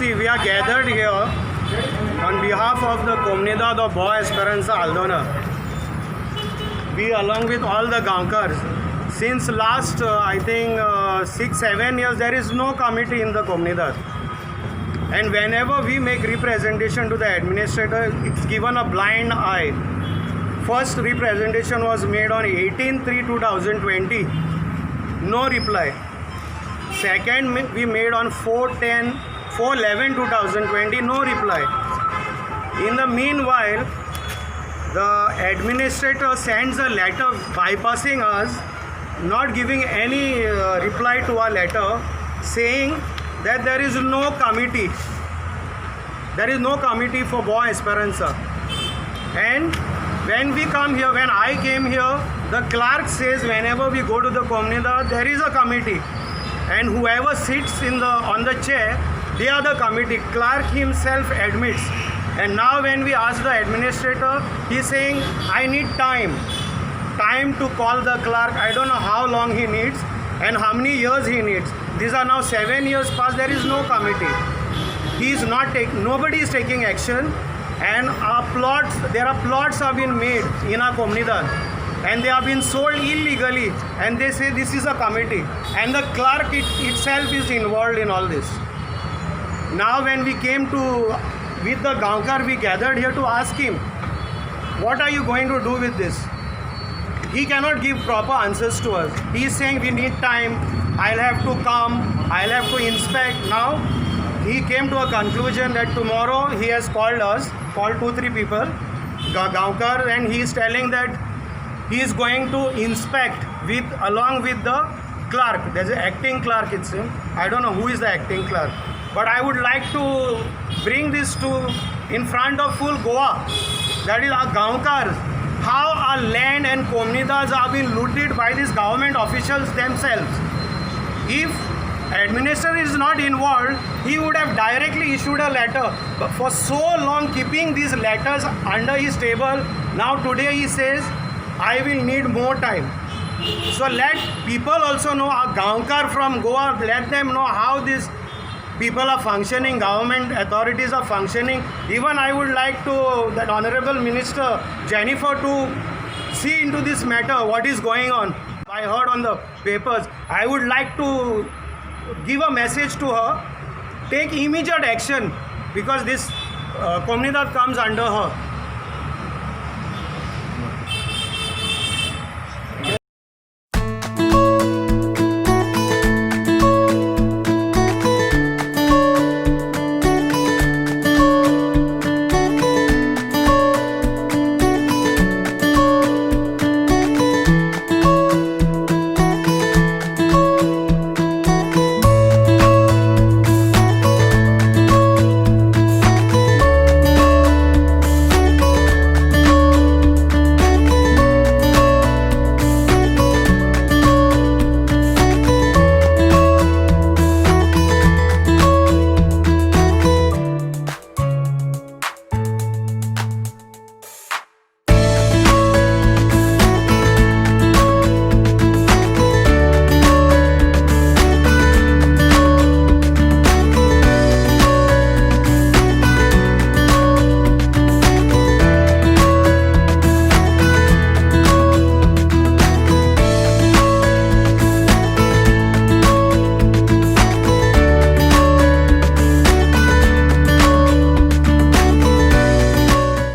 see, we are gathered here on behalf of the Comunidad of Boa Esperanza Aldona. We, along with all the Gaonkars, since last I think 6-7 years, there is no committee in the Comunidad. And whenever we make representation to the administrator, it's given a blind eye. First representation was made on 18/3/2020. No reply. Second, we made on 4/11/2020. No reply. In the meanwhile, the administrator sends a letter bypassing us, not giving any reply to our letter, saying that there is no committee. There is no committee for Boa Esperanza. And when we come here, when I came here, the clerk says whenever we go to the Comunidad, there is a committee. And whoever sits on the chair, they are the committee. Clerk himself admits. And now when we ask the administrator, he is saying, I need time to call the clerk. I don't know how long he needs and how many years he needs. These are now 7 years past. There is no committee. Nobody is taking action. And there are plots have been made in our Comunidad, and they have been sold illegally, and they say this is a committee, and the clerk itself is involved in all this. Now when we came with the Gaonkar, we gathered here to ask him, what are you going to do with this? He cannot give proper answers to us. He is saying we need time, I'll have to come, I'll have to inspect. Now he came to a conclusion that tomorrow he has called 2-3 people, Gaonkar, and he is telling that he is going to inspect along with the clerk. There's an acting clerk, it's him. I don't know who is the acting clerk. But I would like to bring this in front of full Goa. That is our Gaonkars. How our land and Comunidads are being looted by these government officials themselves. If administrator is not involved, he would have directly issued a letter. But for so long keeping these letters under his table, now today he says, I will need more time. So let people also know, our Gaonkar from Goa, let them know how these people are functioning, government authorities are functioning. Even I would like that Honorable Minister Jennifer to see into this matter, what is going on. I heard on the papers. I would like to give a message to her, take immediate action, because this Comunidad comes under her.